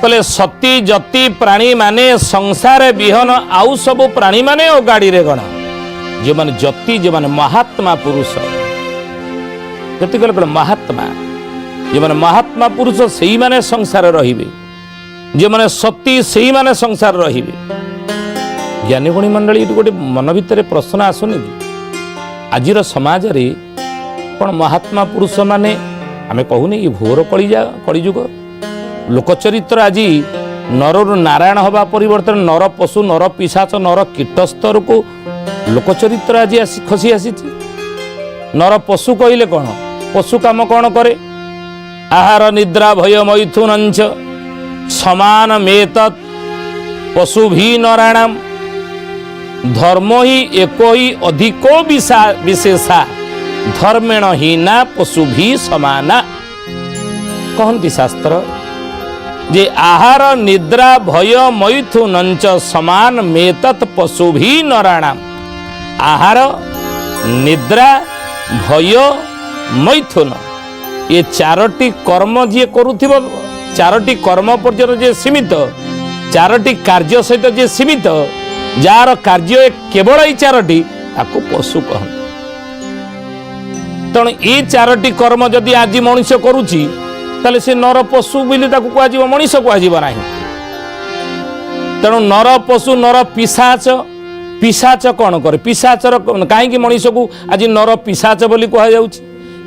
कहले सती जति प्राणी माने संसार विहन आउ सब प्राणी माने ओ गाड़ी रे गण जो माने जति जो माने महात्मा पुरुष जति कहले महात्मा जो माने महात्मा पुरुष सही माने संसार रहिबे जो माने सती सही माने संसार रहिबे। ज्ञानी गुणी मंडली गोटे मन भितर प्रश्न आसुनि कि आजिर समाज रे कौन महात्मा पुरुष माने आमे कहूनी ये घोर कलिजुग लोकचरित्र आज नरु नारायण हवा परिवर्तन नर पशु नर पिशाच नर कीट स्तर को लोकचरित्र आज खसी आसी नर पशु कहले कौन पशु काम कौन करे आहार निद्रा भय मैथुन समान मेत पशु भी नारायण धर्म ही एको ही अधिको विशेषा धर्मेण हीना पशु भी समाना कहती शास्त्र जे आहार निद्रा भय मैथुन समान मेतत पशु भी नारायण आहार निद्रा भय मैथुन ये चारोटी कर्म जी करुथिब चारोटी कर्म पर्यंत जे सीमित चारोटी कार्य सहित जे सीमित जार कार्य केवल ये चारोटी ताकू पशु कहते तेणु ये चारोटी कर्म जदि आज मनुष्य करुची ताले से नर पशु बोली ताकू कह मनीष कह ना तेणु नर पशु नर पिशाच पिशाच कौन करे पिशाचर कहीं मनीष को आज नर पिशाच बोली कह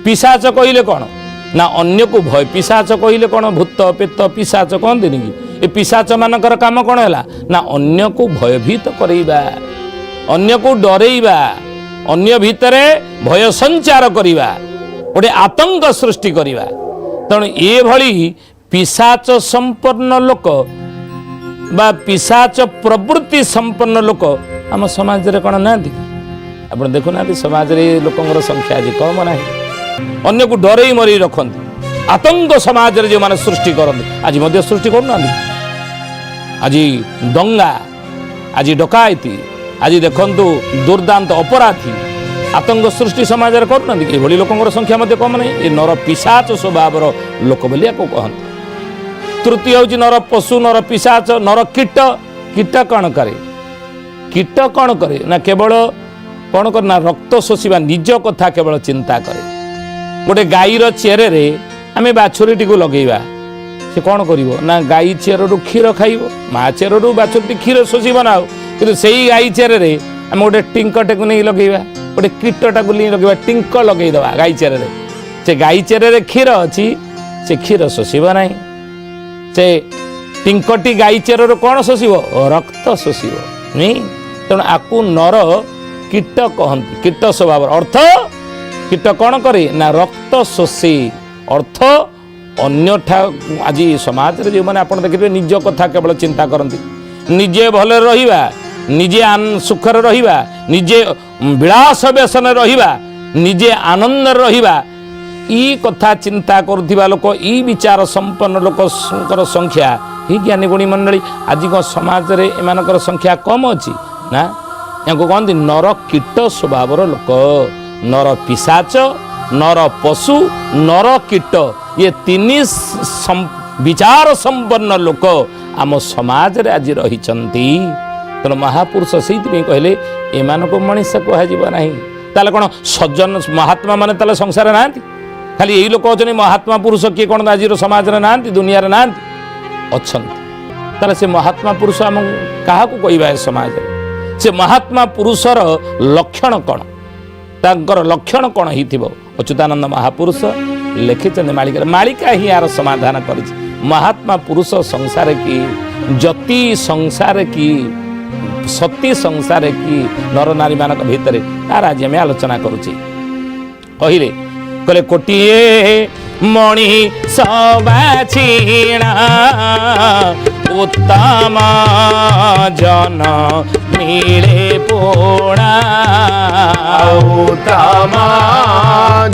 पिशाच कहले कौन ना अन्य को भय पिशाच कहले कौन भूत पेत पिशाच कहते कि ये पिशाच मानकर काम कौन है ना अन्य को भयभीत करैबा अन्य को डरेइबा अन्य भितरे भय संचार करिबा गोटे आतंक सृष्टि करिबा तेणु ये भली पिशाच संपन्न लोक बा पिशाच प्रवृत्ति संपन्न लोक आम समाज रे कौन ना आप देखुना समाज रे लोकंर संख्या आज कम ना अन्य को डरई मरी रखते आतंक समाज रे जो माने सृष्टि करते आज मध्य सृष्टि करना आज दंगा आज डकायती आज देखंतु दुर्दांत अपराधी आतंक सृष्टि समाज रे करना ये लोकंर संख्या मध्य कम नहीं ये नर पिशाच स्वभाव लोक बोली कहते। तृतीय हूँ नर पशु नर पिशाच नर कीट कीट कौन करे कीट कौन करे ना केवल कौन कर ना रक्त शोषा निज कथा केवल चिंता करे गोटे गाईर चेरे आम बाछुरी को लगेगा से कौन कर ना गाई चेरु क्षीर खाइब माँ चेरु बाछुरी क्षीर शोषिब ना कि से गाई चेरे आम गोटे टिंकटे को नहीं लगेगा गोटे कीटटा को नहीं लगेगा टिंक लगेदे गाई चेरे से गाई चेरे क्षीर अच्छी से क्षीर शोषिब ना से टिंकटी गाई चेरु कौन शोषिब रक्त शोषिब नहीं तेणु आकु नर कीट कहती कीट स्वभाव अर्थ कीट कौन करे ना रक्त शोषे अर्थ अन्य आज समाज रे जो मैंने आप देखिए निज कथा केवल चिंता करती निजे भले रहिबा निजे सुखर रहिबा निजे विलास व्यसन रहिबा निजे आनंद रहिबा ई कथा चिंता करुवा लोक ई विचार संपन्न लोक संख्या ही ज्ञानी गुणी मंडली आज को समाज रे एमानकर संख्या कम अच्छी ना या कहते नर कीट स्वभाव लोक नर पिशाच नर पशु नर कीट ये तीन विचार संपन्न लोक आम समाज रे आज रही तेणु महापुरुष से कहले एमान को मनीष कहना ताले कौन सज्जन महात्मा माने ताले संसार ना खाली यही लोक अच्छा महात्मा पुरुष किए कौन आज समाज रे ना दुनिया रे ना अच्छा ताले से महात्मा पुरुष आम क्या कहवा समाज से महात्मा पुरुषर लक्षण कौन तांकर लक्षण कौन ही अच्युतानंद महापुरुष लिखिं मालिका मालिका ही यार समाधान कर महात्मा पुरुष संसार की जति संसार की सती संसार की नर नारी मान भितर तार आज आम आलोचना करुचे कहले कहले कोटिए मणि सबाछीणा उत्तम जन मिले पूर्णा उत्तम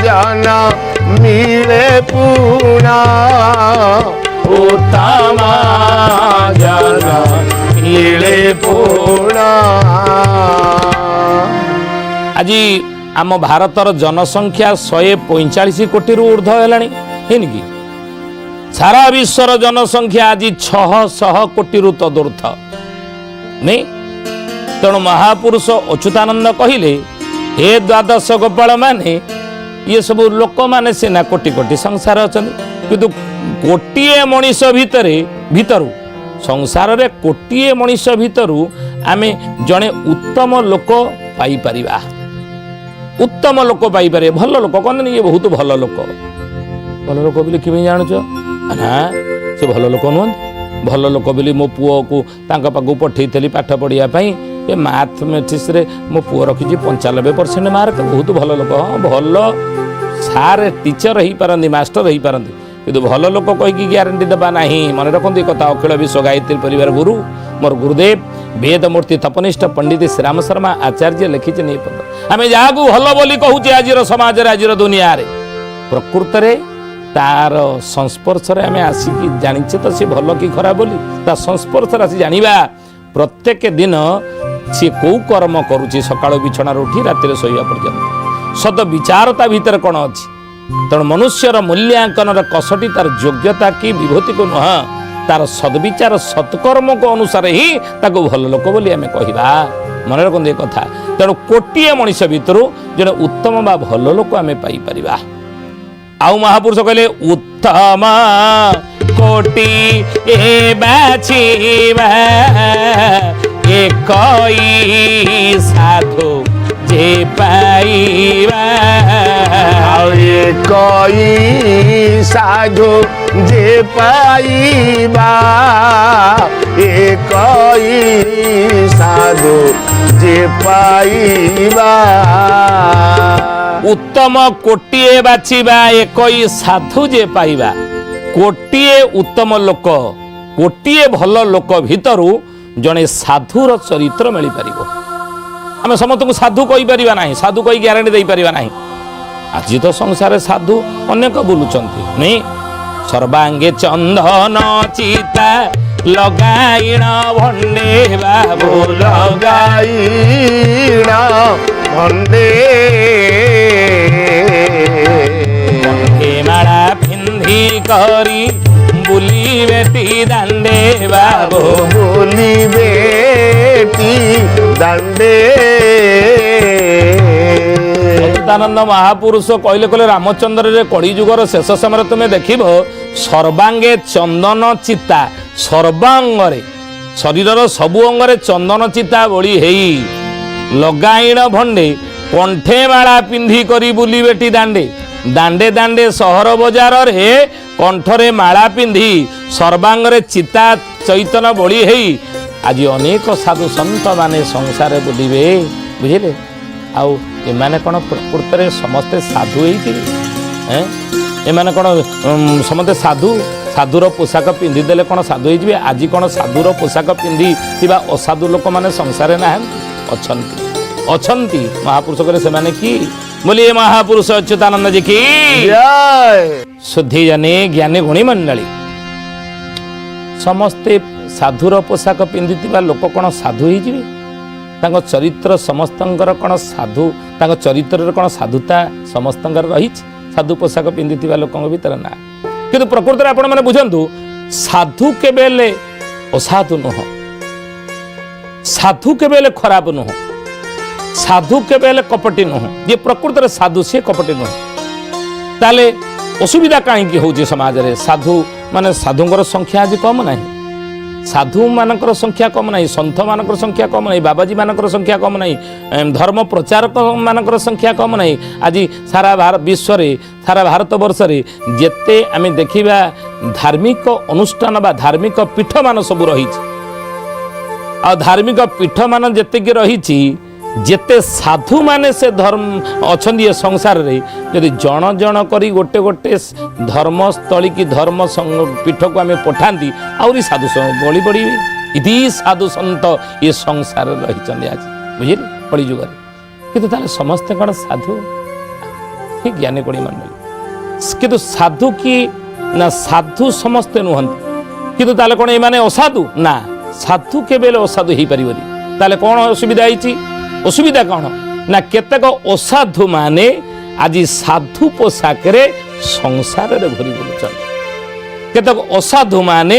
जन मिले पूर्णा उत्तम जन मिले पूर्णा। आज आम भारतर जनसंख्या 145 कोटी ऊर्ध्व है कि सारा विश्वर जनसंख्या आज 600 कोटी तदूर्थ नहीं। तेणु महापुरुष अच्युतानंद कहले हे द्वादश गोपाल माने ये सब लोक माने सीना कोटी कोटी संसार अच्छा किंतु गोटे मनीष भितरू संसार रे कोटिए मनीष भितरू आमे जड़े उत्तम लोक पाई परिबा। उत्तम लोक पाई पारे भल लोक कहते ये बहुत भल लोक बोली कि जानच ना से भल लोक नुहत भल लोक बोली मो पुओ को पाखु पठेली पाठ पढ़ाई ये मैथमेटिक्स रे मो पुओ रखी 95% मार्क बहुत भल लोक। हाँ भल सार टीचर हो पारती मास्टर हो पारती किंतु भल लोक कहीकि ग्यारंटी देवा ना मन रखते कथा अखिल विश्व गायत्री परिवार गुरु मोर गुरुदेव वेदमूर्ति तपनिष्ठ पंडित श्रीराम शर्मा आचार्य लिखिचे नहीं पद आम जहाँ भल बोली कहूचे आज समाज आज दुनिया रे प्रकृत रे तार संस्पर्श आम आसिकी जाचे तो सी भल कि खराब बोली ता संस्पर्श आसी जाना प्रत्येक दिन सी कौ कर्म करुच्ची सका बिछणार उठी राति शोवा पर्यंत सद विचारता भीतर कौन अच्छी तेणु मनुष्यर मूल्यांकन कसटी तार योग्यता कि विभूति को नुह तार सद्विचार सत्कर्म को अनुसार ही ताको भल लोक बोली आम कहवा मन रखते कथा। तेणु कोटिए मनीष भितर जड़े उत्तम बा भल लोक आम पाई आउ महापुरुष कहले उत्तम कोटि बाछिबा एकई साधु जे पाइबा एकई साधु जे पाइबा एकई साधु जे पाइबा। उत्तम कोटिए बाछिबा एकई साधु जे पाइबा कोटिए उत्तम लोक कोटिए भल लोक भितरू जड़े साधुर चरित्र मिल पार आम समस्त को साधु कही पारिबा नहीं साधु कही ग्यारंटी दे पारिबा नहीं। आज तो संसार साधु अनेक बुलुचंती नहीं सर्वांगे चंदन चिता लगाइण भंडे बाबू लगाइण भंडे माला पिंधी करी बुली बेटी दांडे बाबू बुली बेटी दांडे। सच्चिदानंद महापुरुष कहले कहले रामचंद्र रे कली जुगर शेष समय तुम्हें देखिब सर्वांगे चंदन चिता सर्वांगरे शरीर सबु अंगरे चंदन चिता बोली हेई लगाइण भंडे कंठे माला पिंधी करी बुली बेटी दांडे दांडे दांडे सहर बजार रे कंठरे माला पिंधी सर्वांगरे चिता चैतन बोली हेई आज अनेक साधु सन्त माने संसार बुलिबे बुझिले आउ एमाने कौन प्रकृत में समस्ते साधु होती एमाने कौन समस्ते साधु साधुर पोशाक पिंधिदेले कौन साधु हो आज कौन साधुर पोशाक पिंधि असाधु लोक मैंने संसार ना अच्छी महापुरुष करे से माने की बोलिए महापुरुष अच्युतानंद जी की शुद्धि जने ज्ञानी गुणी मंडली समस्ते साधुर पोशाक पिंधि लोक कौन साधु हो चरित्र समस्तंकर कौन साधु चरित्र कौन साधुता समस्तंकर रही साधु पोशाक पिंधि लोक भीतर ना कि प्रकृत में आपण मैंने बुझंतु साधु केबेले असाधु नुह साधु केबेले खराब नुह साधु केबेले कपटी नुह ये प्रकृत में साधु सी कपटी नुह ताले असुविधा कहीं हूँ समाज में साधु माने साधुंकर संख्या आज कम ना साधु मानकर संख्या कम नहीं सन्थ मानकर संख्या कम नहीं बाबाजी मानकर संख्या कम नहीं धर्म प्रचारक मानकर संख्या कम नहीं आज सारा विश्व सारा भारत वर्ष रे जेते आमे देखिबा धार्मिक अनुष्ठान बा धार्मिक पीठ मान सब रही आ धार्मिक पीठ मान जेते की रही जेते साधु माने से धर्म अच्छी संसार रे यदि जन जन करी गोटे गोटे धर्मस्थली की धर्म पीठ को आम पठाती आहरी साधु बड़ी बड़ी इति साधु सन्त ये संसार रही आज बुझे कली जुगर किंतु ताले समस्ते कौन साधु ज्ञानी कोड़ी मंडली किंतु साधु की ना साधु समस्ते नुहंती किंतु ताले कौन ये माने असाधु ना साधु केबेल असाधु हो पार ताले कौन असुविधा होती असुविधा कौन ना केतेक असाधु माने आज साधु पोशाक रे संसार रे भरी बुलुचन କେତେକ ଅସାଧୁ ମାନେ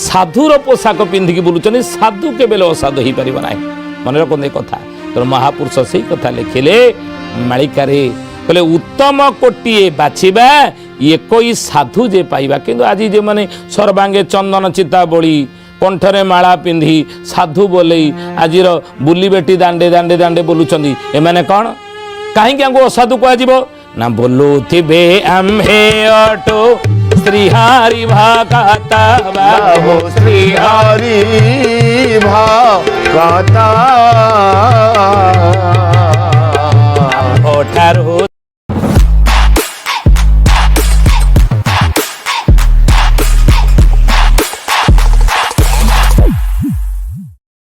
ସାଧୁର ପୋଷାକ ପିନ୍ଧିକି ବୁଲୁଛନ୍ତି, ସାଧୁ କେବେ ଅସାଧୁ ହେଇପାରିବ ନାହିଁ। ମନେ ରଖନ୍ତୁ ଏ କଥା। ତେଣୁ ମହାପୁରୁଷ ସେଇ କଥା ଲେଖିଲେ ମାଳିକାରେ, କହିଲେ ଉତ୍ତମ କୋଟିଏ ବାଛିବା ଏକୋଇ ସାଧୁ ଯେ ପାଇବା। କିନ୍ତୁ ଆଜି ଯେଉଁମାନେ ସର୍ବାଙ୍ଗେ ଚନ୍ଦନ ଚିତା ବୋଳି କଣ୍ଠରେ ମାଳା ପିନ୍ଧି ସାଧୁ ବୋଲେଇ ଆଜିର ବୁଲି ବେଟି ଦାଣ୍ଡେ ଦାଣ୍ଡେ ଦାଣ୍ଡେ ବୁଲୁଛନ୍ତି, ଏମାନେ କ'ଣ କାହିଁକି ଆଙ୍କୁ ଅସାଧୁ କୁହାଯିବ? ନା ବୋଲୁଥିବେ ଆମ୍ଭେ ଅଟୋ ଶ୍ରୀହାରି ଭାକାତା ବାହୁ ଶ୍ରୀହରି ଭକତା ଠାରୁ